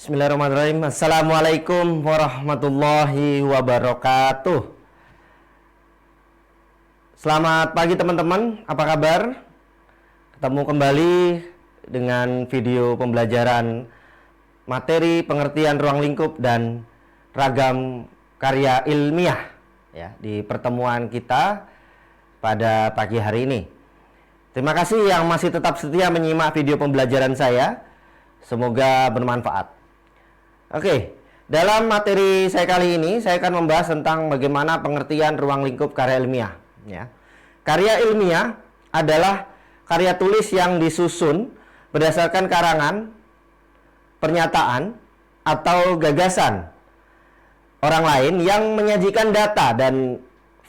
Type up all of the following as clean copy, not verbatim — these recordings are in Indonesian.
Bismillahirrahmanirrahim. Assalamualaikum warahmatullahi wabarakatuh. Selamat pagi teman-teman, apa kabar? Ketemu kembali dengan video pembelajaran materi pengertian ruang lingkup dan ragam karya ilmiah ya, di pertemuan kita pada pagi hari ini. Terima kasih yang masih tetap setia menyimak video pembelajaran saya. Semoga bermanfaat. Oke, dalam materi saya kali ini saya akan membahas tentang bagaimana pengertian ruang lingkup karya ilmiah. Ya. Karya ilmiah adalah karya tulis yang disusun berdasarkan karangan, pernyataan, atau gagasan orang lain yang menyajikan data dan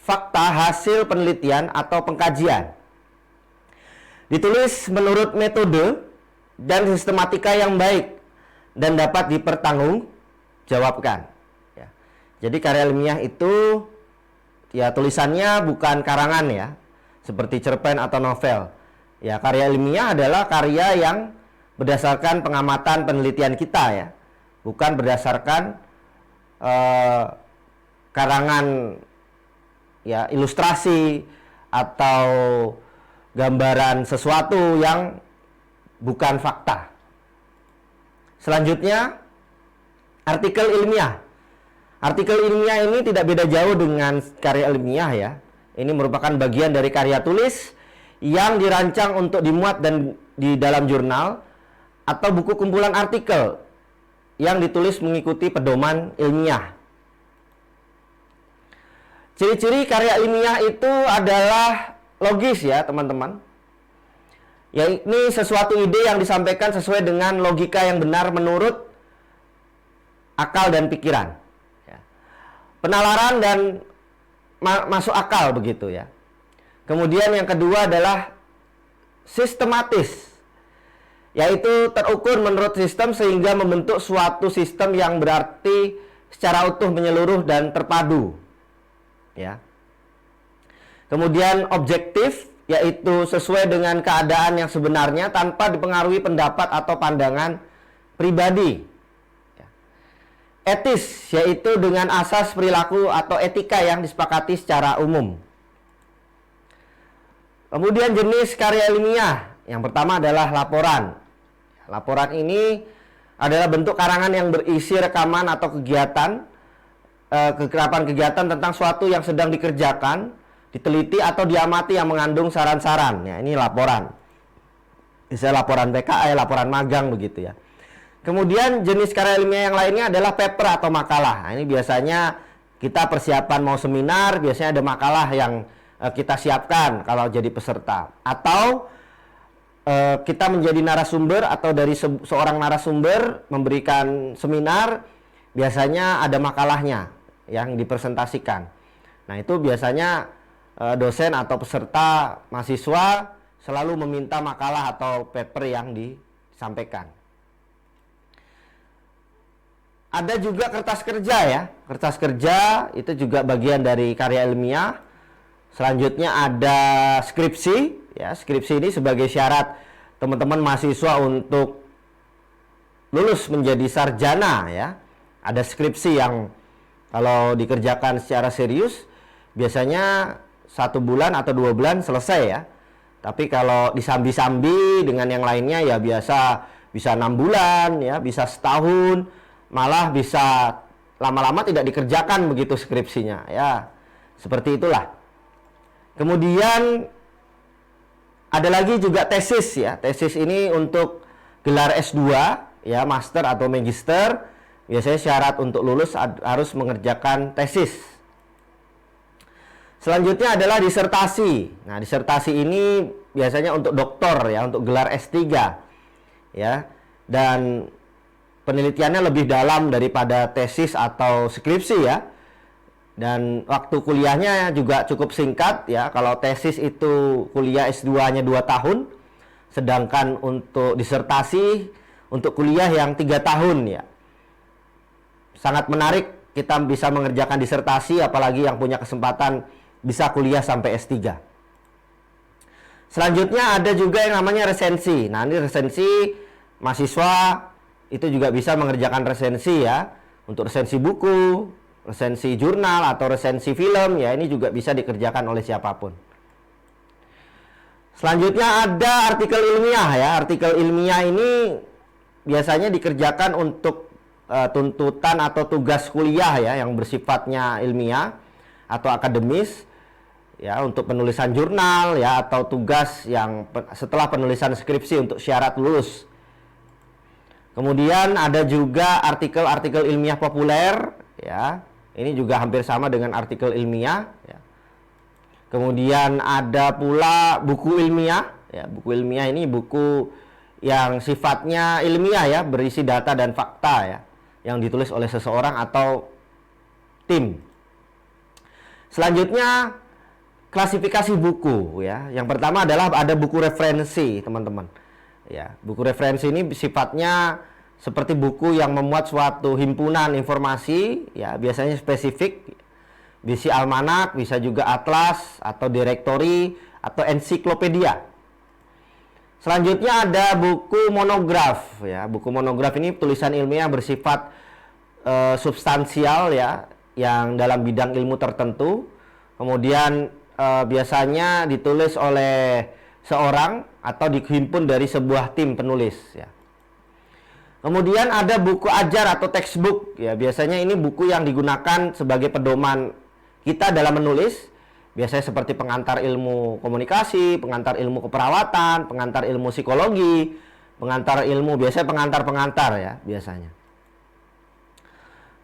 fakta hasil penelitian atau pengkajian. Ditulis menurut metode dan sistematika yang baik dan dapat dipertanggungjawabkan. Ya. Jadi karya ilmiah itu ya tulisannya bukan karangan ya, seperti cerpen atau novel. Ya, karya ilmiah adalah karya yang berdasarkan pengamatan penelitian kita ya, bukan berdasarkan karangan ya, ilustrasi atau gambaran sesuatu yang bukan fakta. Selanjutnya, artikel ilmiah. Artikel ilmiah ini tidak beda jauh dengan karya ilmiah ya. Ini merupakan bagian dari karya tulis yang dirancang untuk dimuat dan di dalam jurnal atau buku kumpulan artikel yang ditulis mengikuti pedoman ilmiah. Ciri-ciri karya ilmiah itu adalah logis ya teman-teman. Ya, ini sesuatu ide yang disampaikan sesuai dengan logika yang benar menurut akal dan pikiran. Ya. Penalaran dan masuk akal begitu ya. Kemudian yang kedua adalah sistematis, yaitu terukur menurut sistem sehingga membentuk suatu sistem yang berarti secara utuh, menyeluruh dan terpadu. Ya. Kemudian objektif, yaitu sesuai dengan keadaan yang sebenarnya tanpa dipengaruhi pendapat atau pandangan pribadi. Etis, yaitu dengan asas perilaku atau etika yang disepakati secara umum. Kemudian jenis karya ilmiah, yang pertama adalah laporan. Laporan ini adalah bentuk karangan yang berisi rekaman atau kegiatan tentang suatu yang sedang dikerjakan, diteliti atau diamati yang mengandung saran-saran. Ya, ini laporan. Misalnya laporan PKL, laporan magang begitu ya. Kemudian jenis karya ilmiah yang lainnya adalah paper atau makalah. Nah, ini biasanya kita persiapan mau seminar, biasanya ada makalah yang kita siapkan kalau jadi peserta. Atau kita menjadi narasumber atau dari seorang narasumber memberikan seminar, biasanya ada makalahnya yang dipresentasikan. Nah, itu biasanya dosen atau peserta mahasiswa selalu meminta makalah atau paper yang disampaikan. Ada juga kertas kerja ya. Kertas kerja itu juga bagian dari karya ilmiah. Selanjutnya ada skripsi ya. Skripsi ini sebagai syarat teman-teman mahasiswa untuk lulus menjadi sarjana ya. Ada skripsi yang kalau dikerjakan secara serius biasanya 1 bulan atau 2 bulan selesai ya. Tapi kalau disambi-sambi dengan yang lainnya ya biasa bisa 6 bulan ya, bisa setahun, malah bisa lama-lama tidak dikerjakan begitu skripsinya ya. Seperti itulah. Kemudian ada lagi juga tesis ya. Tesis ini untuk gelar S2 ya, master atau magister. Biasanya syarat untuk lulus harus mengerjakan tesis. Selanjutnya adalah disertasi. Nah, disertasi ini biasanya untuk doktor ya, untuk gelar S3 ya. Dan penelitiannya lebih dalam daripada tesis atau skripsi ya. Dan waktu kuliahnya juga cukup singkat ya. Kalau tesis itu kuliah S2-nya 2 tahun, sedangkan untuk disertasi untuk kuliah yang 3 tahun ya. Sangat menarik kita bisa mengerjakan disertasi, apalagi yang punya kesempatan bisa kuliah sampai S3. Selanjutnya ada juga yang namanya resensi. Nah, ini resensi mahasiswa itu juga bisa mengerjakan resensi ya, untuk resensi buku, resensi jurnal atau resensi film ya, ini juga bisa dikerjakan oleh siapapun. Selanjutnya ada artikel ilmiah ya. Artikel ilmiah ini biasanya dikerjakan untuk tuntutan atau tugas kuliah ya yang bersifatnya ilmiah atau akademis ya, untuk penulisan jurnal ya, atau tugas yang setelah penulisan skripsi untuk syarat lulus. Kemudian ada juga artikel-artikel ilmiah populer ya. Ini juga hampir sama dengan artikel ilmiah ya. Kemudian ada pula buku ilmiah ya. Buku ilmiah ini buku yang sifatnya ilmiah ya, berisi data dan fakta ya, yang ditulis oleh seseorang atau tim. Selanjutnya klasifikasi buku ya. Yang pertama adalah ada buku referensi, teman-teman. Ya, buku referensi ini sifatnya seperti buku yang memuat suatu himpunan informasi ya, biasanya spesifik, bisa almanak, bisa juga atlas atau direktori atau ensiklopedia. Selanjutnya ada buku monograf ya. Buku monograf ini tulisan ilmiah bersifat substansial ya, yang dalam bidang ilmu tertentu. Kemudian biasanya ditulis oleh seorang atau dihimpun dari sebuah tim penulis ya. Kemudian ada buku ajar atau textbook ya. Biasanya ini buku yang digunakan sebagai pedoman kita dalam menulis. Biasanya seperti pengantar ilmu komunikasi, pengantar ilmu keperawatan, pengantar ilmu psikologi, pengantar ilmu, biasanya pengantar-pengantar ya biasanya.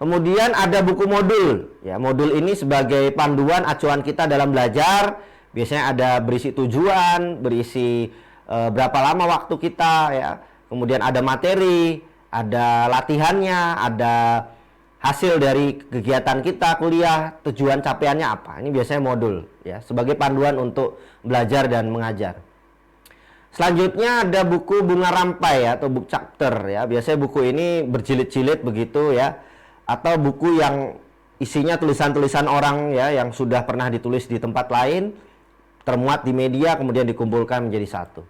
Kemudian ada buku modul ya. Modul ini sebagai panduan acuan kita dalam belajar. Biasanya ada berisi tujuan, berisi berapa lama waktu kita ya. Kemudian ada materi, ada latihannya, ada hasil dari kegiatan kita kuliah, tujuan capaiannya apa. Ini biasanya modul ya, sebagai panduan untuk belajar dan mengajar. Selanjutnya ada buku bunga rampai ya, atau book chapter ya. Biasanya buku ini berjilid-jilid begitu ya, atau buku yang isinya tulisan-tulisan orang ya, yang sudah pernah ditulis di tempat lain, termuat di media, kemudian dikumpulkan menjadi satu.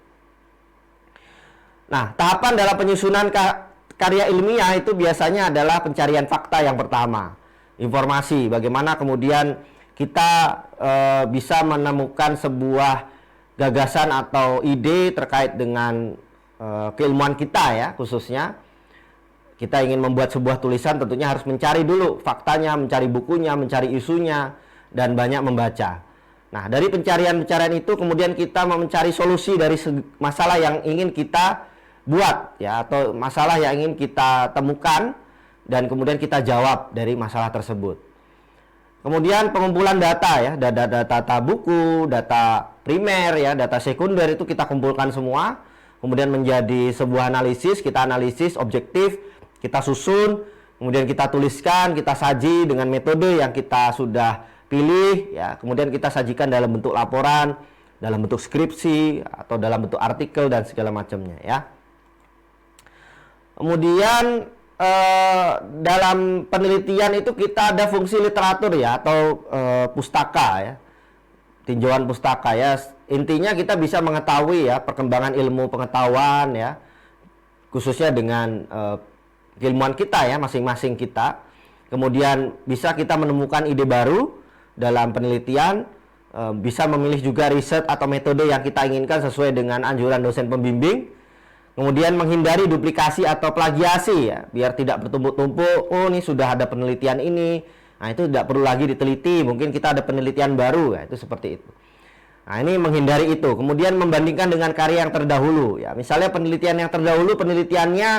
Nah, tahapan dalam penyusunan karya ilmiah itu biasanya adalah pencarian fakta yang pertama, informasi, bagaimana kemudian kita bisa menemukan sebuah gagasan atau ide terkait dengan keilmuan kita ya, khususnya kita ingin membuat sebuah tulisan, tentunya harus mencari dulu faktanya, mencari bukunya, mencari isunya, dan banyak membaca. Nah, dari pencarian-pencarian itu kemudian kita mencari solusi dari masalah yang ingin kita buat ya, atau masalah yang ingin kita temukan, dan kemudian kita jawab dari masalah tersebut. Kemudian pengumpulan data ya, data buku, data primer ya, data sekunder itu kita kumpulkan semua, kemudian menjadi sebuah analisis, kita analisis objektif, kita susun, kemudian kita tuliskan, kita saji dengan metode yang kita sudah pilih ya, kemudian kita sajikan dalam bentuk laporan, dalam bentuk skripsi atau dalam bentuk artikel dan segala macamnya ya. Kemudian dalam penelitian itu kita ada fungsi literatur ya, atau pustaka ya, tinjauan pustaka ya. Intinya kita bisa mengetahui ya perkembangan ilmu pengetahuan ya, khususnya dengan keilmuan kita ya, masing-masing kita. Kemudian bisa kita menemukan ide baru dalam penelitian, bisa memilih juga riset atau metode yang kita inginkan sesuai dengan anjuran dosen pembimbing. Kemudian menghindari duplikasi atau plagiasi ya, biar tidak bertumpuk-tumpuk. Oh, ini sudah ada penelitian ini, nah itu tidak perlu lagi diteliti, mungkin kita ada penelitian baru ya, itu seperti itu. Nah, ini menghindari itu. Kemudian membandingkan dengan karya yang terdahulu ya. Misalnya penelitian yang terdahulu penelitiannya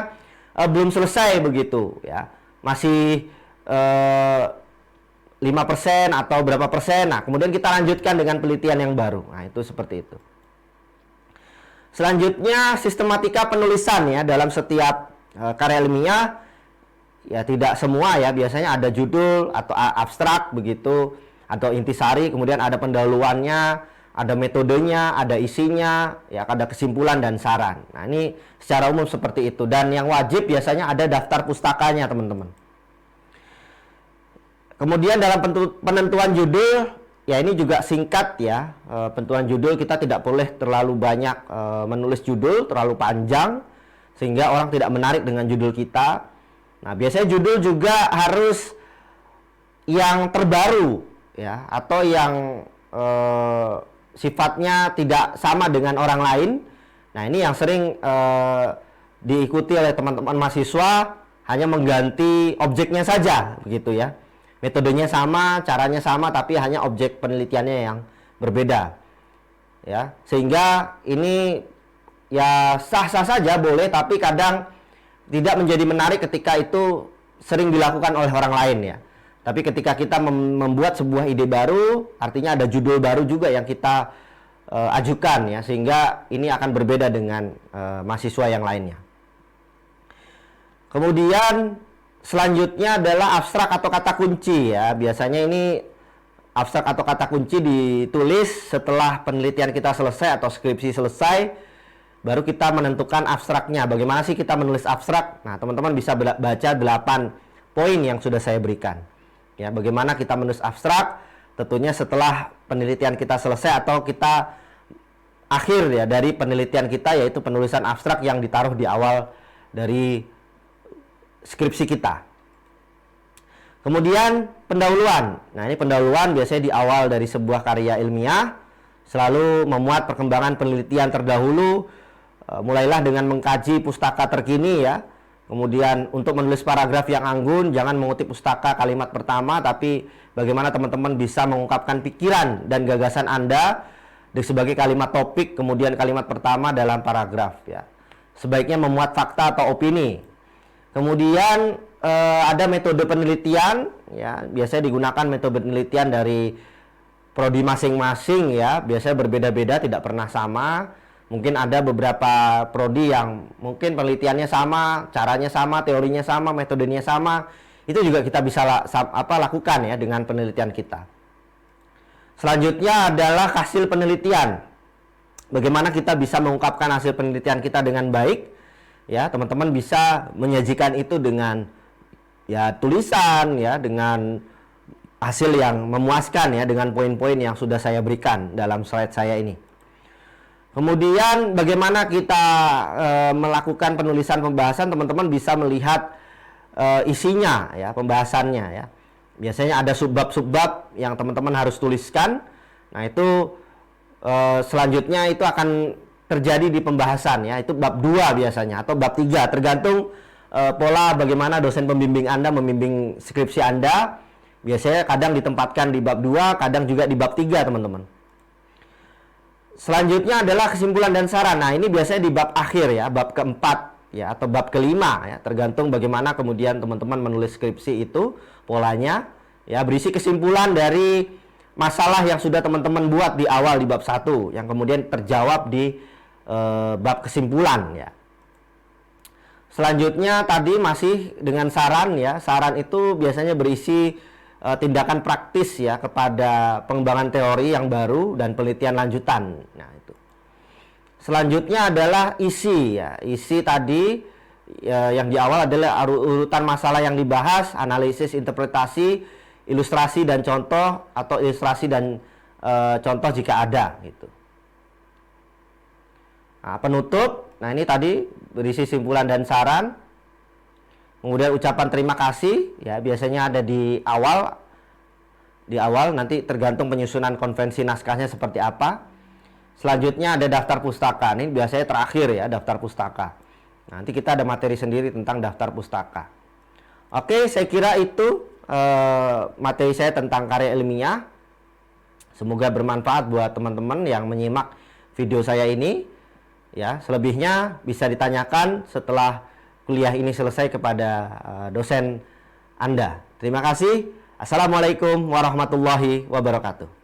belum selesai begitu ya, masih 5% atau berapa persen. Nah, kemudian kita lanjutkan dengan penelitian yang baru. Nah, itu seperti itu. Selanjutnya sistematika penulisan ya, dalam setiap karya ilmiah ya, tidak semua ya, biasanya ada judul atau abstrak begitu, atau intisari, kemudian ada pendahuluannya, ada metodenya, ada isinya ya, ada kesimpulan dan saran. Nah, ini secara umum seperti itu, dan yang wajib biasanya ada daftar pustakanya, teman-teman. Kemudian dalam penentuan judul ya, ini juga singkat ya. Penentuan judul kita tidak boleh terlalu banyak menulis judul, terlalu panjang. sehingga orang tidak menarik dengan judul kita. Nah, biasanya judul juga harus yang terbaru ya, atau yang sifatnya tidak sama dengan orang lain. Nah, ini yang sering diikuti oleh teman-teman mahasiswa, hanya mengganti objeknya saja begitu ya. Metodenya sama, caranya sama, tapi hanya objek penelitiannya yang berbeda. Ya, sehingga ini ya sah-sah saja boleh, tapi kadang tidak menjadi menarik ketika itu sering dilakukan oleh orang lain ya. Tapi ketika kita membuat sebuah ide baru, artinya ada judul baru juga yang kita ajukan ya, sehingga ini akan berbeda dengan mahasiswa yang lainnya. Kemudian selanjutnya adalah abstrak atau kata kunci ya. Biasanya ini abstrak atau kata kunci ditulis setelah penelitian kita selesai atau skripsi selesai, baru kita menentukan abstraknya. Bagaimana sih kita menulis abstrak? Nah, teman-teman bisa baca 8 poin yang sudah saya berikan. Ya, bagaimana kita menulis abstrak? Tentunya setelah penelitian kita selesai atau kita akhir ya dari penelitian kita, yaitu penulisan abstrak yang ditaruh di awal dari skripsi kita. Kemudian pendahuluan. Nah, ini pendahuluan biasanya di awal dari sebuah karya ilmiah, selalu memuat perkembangan penelitian terdahulu. Mulailah dengan mengkaji pustaka terkini ya. Kemudian untuk menulis paragraf yang anggun, jangan mengutip pustaka kalimat pertama, tapi bagaimana teman-teman bisa mengungkapkan pikiran dan gagasan Anda sebagai kalimat topik, kemudian kalimat pertama dalam paragraf ya. Sebaiknya memuat fakta atau opini. Kemudian ada metode penelitian ya, biasanya digunakan metode penelitian dari prodi masing-masing ya, biasanya berbeda-beda, tidak pernah sama. Mungkin ada beberapa prodi yang mungkin penelitiannya sama, caranya sama, teorinya sama, metodenya sama. Itu juga kita bisa lakukan ya dengan penelitian kita. Selanjutnya adalah hasil penelitian. Bagaimana kita bisa mengungkapkan hasil penelitian kita dengan baik? Ya, teman-teman bisa menyajikan itu dengan ya tulisan ya, dengan hasil yang memuaskan ya, dengan poin-poin yang sudah saya berikan dalam slide saya ini. Kemudian bagaimana kita melakukan penulisan pembahasan, teman-teman bisa melihat isinya ya, pembahasannya ya. Biasanya ada subbab-subbab yang teman-teman harus tuliskan. Nah, itu selanjutnya itu akan terjadi di pembahasan ya, itu bab 2 biasanya atau bab 3, tergantung pola bagaimana dosen pembimbing Anda membimbing skripsi Anda. Biasanya kadang ditempatkan di bab 2, kadang juga di bab 3, teman-teman. Selanjutnya adalah kesimpulan dan saran. Nah, ini biasanya di bab akhir ya, bab keempat ya, atau bab kelima ya, tergantung bagaimana kemudian teman-teman menulis skripsi itu, polanya ya, berisi kesimpulan dari masalah yang sudah teman-teman buat di awal di bab 1 yang kemudian terjawab di bab kesimpulan ya. Selanjutnya tadi masih dengan saran ya. Saran itu biasanya berisi tindakan praktis ya kepada pengembangan teori yang baru dan penelitian lanjutan. Nah, itu. Selanjutnya adalah isi ya. Isi tadi yang di awal adalah urutan masalah yang dibahas, analisis, interpretasi, ilustrasi dan contoh, atau ilustrasi dan contoh jika ada gitu. Nah, penutup. Nah, ini tadi berisi simpulan dan saran. Kemudian ucapan terima kasih ya, biasanya ada di awal. Di awal nanti tergantung penyusunan konvensi naskahnya seperti apa. Selanjutnya ada daftar pustaka. Ini biasanya terakhir ya, daftar pustaka. Nanti kita ada materi sendiri tentang daftar pustaka. Oke, saya kira itu materi saya tentang karya ilmiah. Semoga bermanfaat buat teman-teman yang menyimak video saya ini. Ya, selebihnya bisa ditanyakan setelah kuliah ini selesai kepada dosen Anda. Terima kasih. Assalamualaikum warahmatullahi wabarakatuh.